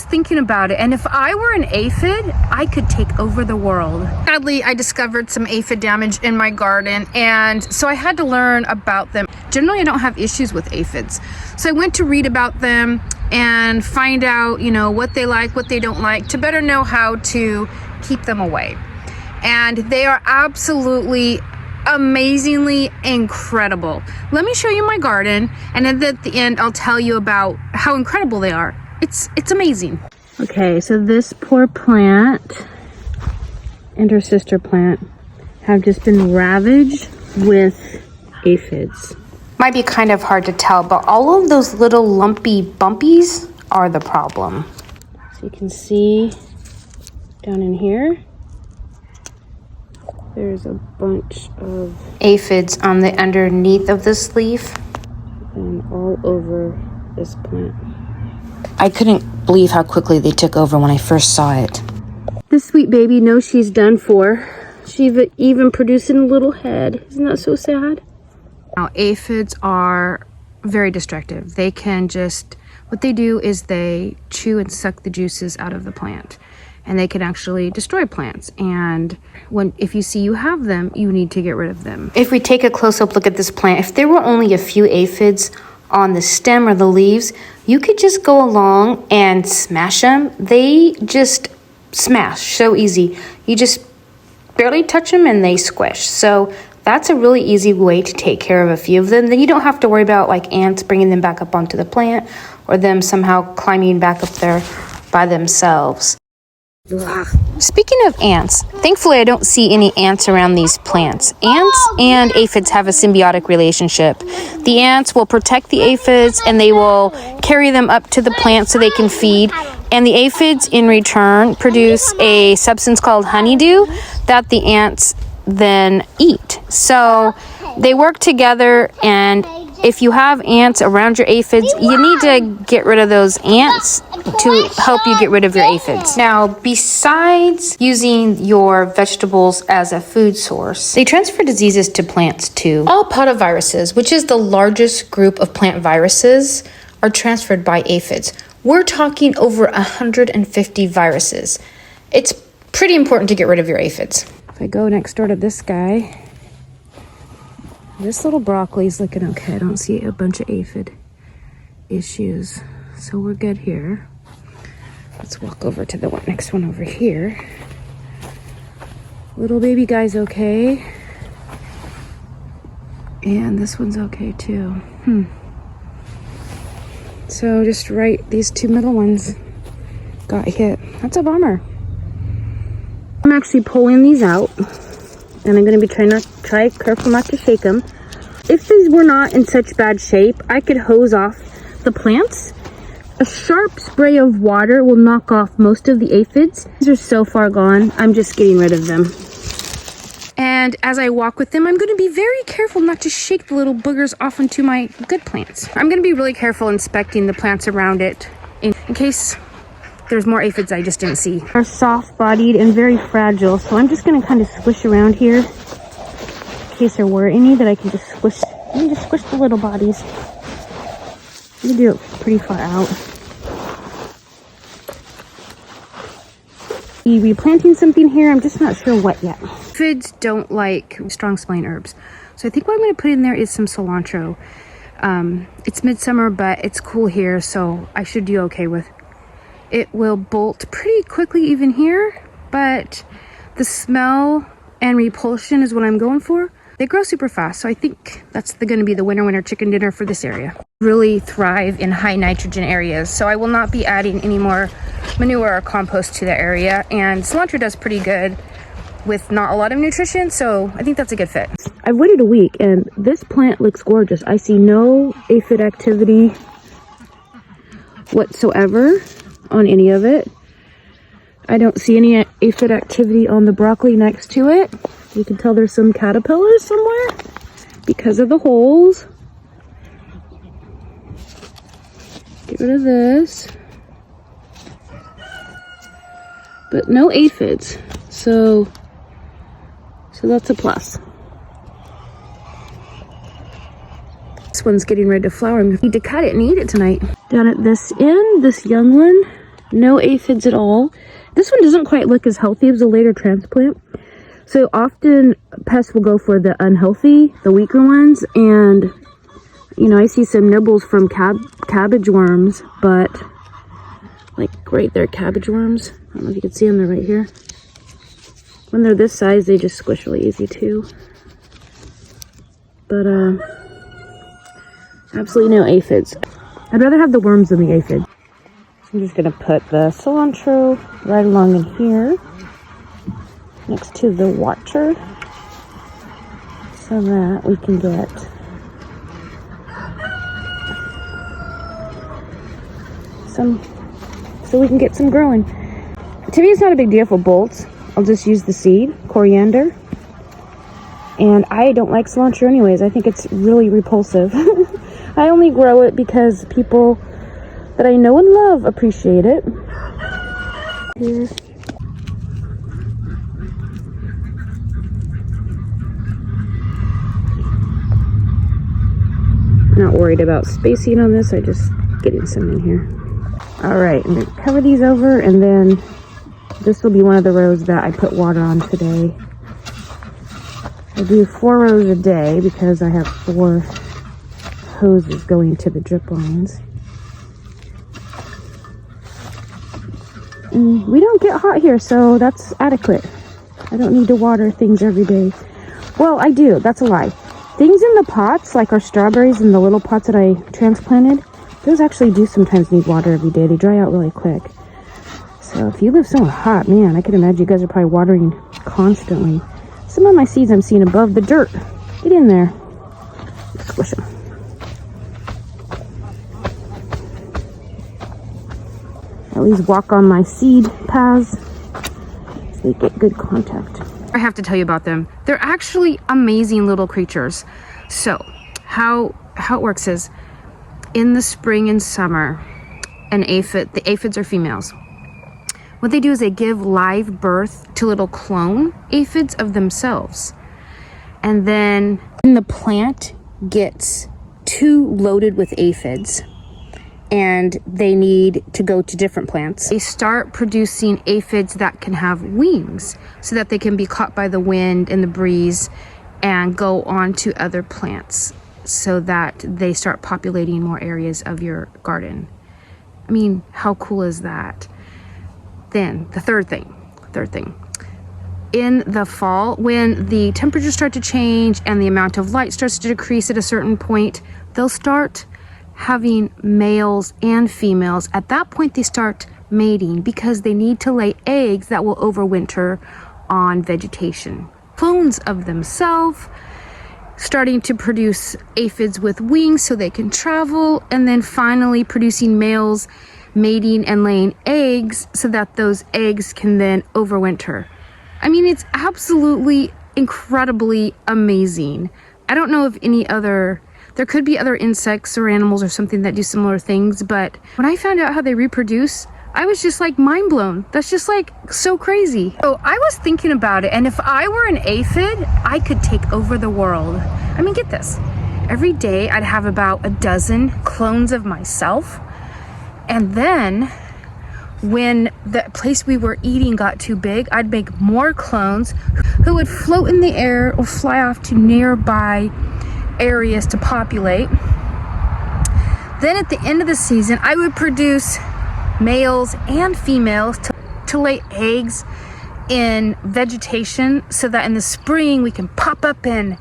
was thinking about it, and if I were an aphid, I could take over the world. Sadly, I discovered some aphid damage in my garden, and so I had to learn about them. Generally, I don't have issues with aphids. So I went to read about them and find out, you know, what they like, what they don't like, to better know how to keep them away. And they are absolutely amazingly incredible. Let me show you my garden, and then at the end I'll tell you about how incredible they are. It's amazing. Okay, so this poor plant and her sister plant have just been ravaged with aphids. Might be kind of hard to tell, but all of those little lumpy bumpies are the problem. So you can see down in here, there's a bunch of aphids on the underneath of this leaf and all over this plant. I couldn't believe how quickly they took over when I first saw it. This sweet baby knows she's done for. She's even producing a little head. Isn't that so sad? Now, aphids are very destructive. They can just, what they do is they chew and suck the juices out of the plant. And they can actually destroy plants. And if you see you have them, you need to get rid of them. If we take a close-up look at this plant, if there were only a few aphids on the stem or the leaves, you could just go along and smash them. They just smash so easy. You just barely touch them and they squish. So that's a really easy way to take care of a few of them. Then you don't have to worry about like ants bringing them back up onto the plant or them somehow climbing back up there by themselves. Ugh. Speaking of ants, thankfully I don't see any ants around these plants. Ants and aphids have a symbiotic relationship. The ants will protect the aphids and they will carry them up to the plant so they can feed. And the aphids in return produce a substance called honeydew that the ants then eat. So they work together, and if you have ants around your aphids, you need to get rid of those ants to help you get rid of your aphids. Now, besides using your vegetables as a food source, they transfer diseases to plants too. All potaviruses, which is the largest group of plant viruses, are transferred by aphids. We're talking over 150 viruses. It's pretty important to get rid of your aphids. If I go next door to this guy, this little broccoli is looking okay. I don't see a bunch of aphid issues. So we're good here. Let's walk over to the next one over here. Little baby guy's okay. And this one's okay too. So just right, these two middle ones got hit. That's a bummer. I'm actually pulling these out. And I'm going to be try careful not to shake them. If these were not in such bad shape, I could hose off the plants. A sharp spray of water will knock off most of the aphids. These are so far gone, I'm just getting rid of them. And as I walk with them, I'm going to be very careful not to shake the little boogers off into my good plants. I'm going to be really careful inspecting the plants around it in case there's more aphids I just didn't see. They're soft-bodied and very fragile, so I'm just going to kind of squish around here in case there were any that I can just squish. Let me just squish the little bodies. I'm going to do it pretty far out. Replanting something here, I'm just not sure what yet. Aphids don't like strong smelling herbs, so I think what I'm going to put in there is some cilantro. It's midsummer, but it's cool here, so I should do okay with it. It will bolt pretty quickly even here, but the smell and repulsion is what I'm going for. They grow super fast, so I think that's going to be the winner chicken dinner for this area. Really thrive in high nitrogen areas, so I will not be adding any more manure or compost to the area. And cilantro does pretty good with not a lot of nutrition, so I think that's a good fit. I've waited a week, and this plant looks gorgeous. I see no aphid activity whatsoever on any of it. I don't see any aphid activity on the broccoli next to it. You can tell there's some caterpillars somewhere because of the holes. Get rid of this. But no aphids. So that's a plus. This one's getting ready to flower. I need to cut it and eat it tonight. Down at this end, this young one No aphids at all. This one doesn't quite look as healthy. It was a later transplant. So often pests will go for the unhealthy, the weaker ones. And, you know, I see some nibbles from cabbage worms, but like right there, cabbage worms. I don't know if you can see them, they're right here. When they're this size, they just squish really easy too. But absolutely no aphids. I'd rather have the worms than the aphids. I'm just gonna put the cilantro right along in here, next to the water, so that we can get some growing. To me, it's not a big deal for bolts. I'll just use the seed, coriander. And I don't like cilantro anyways. I think it's really repulsive. I only grow it because people that I know and love appreciate it. Here. Not worried about spacing on this. I just getting some in here. All right, I'm gonna cover these over, and then this will be one of the rows that I put water on today. I do 4 rows a day because I have 4 hoses going to the drip lines. And we don't get hot here, so that's adequate. I don't need to water things every day. Well, I do. That's a lie. Things in the pots, like our strawberries in the little pots that I transplanted, those actually do sometimes need water every day. They dry out really quick. So if you live somewhere hot, man, I can imagine you guys are probably watering constantly. Some of my seeds I'm seeing above the dirt. Get in there. Squish them. At least walk on my seed paths so they get good contact. I have to tell you about them. They're actually amazing little creatures. So how it works is, in the spring and summer, the aphids are females. What they do is they give live birth to little clone aphids of themselves. And then when the plant gets too loaded with aphids and they need to go to different plants, they start producing aphids that can have wings so that they can be caught by the wind and the breeze and go on to other plants so that they start populating more areas of your garden. I mean, how cool is that? Then the third thing, in the fall, when the temperatures start to change and the amount of light starts to decrease at a certain point, they'll start having males and females. At that point, they start mating because they need to lay eggs that will overwinter on vegetation. Clones of themselves, starting to produce aphids with wings so they can travel, and then finally producing males mating and laying eggs so that those eggs can then overwinter. I mean, it's absolutely incredibly amazing. I don't know if there could be other insects or animals or something that do similar things, but when I found out how they reproduce, I was just like mind blown. That's just like so crazy. So I was thinking about it, and if I were an aphid, I could take over the world. I mean, get this. Every day I'd have about a dozen clones of myself. And then when the place we were eating got too big, I'd make more clones who would float in the air or fly off to nearby areas to populate. Then at the end of the season, I would produce males and females to lay eggs in vegetation so that in the spring we can pop up and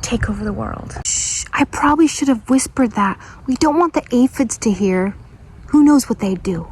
take over the world. Shh, I probably should have whispered that. We don't want the aphids to hear. Who knows what they'd do?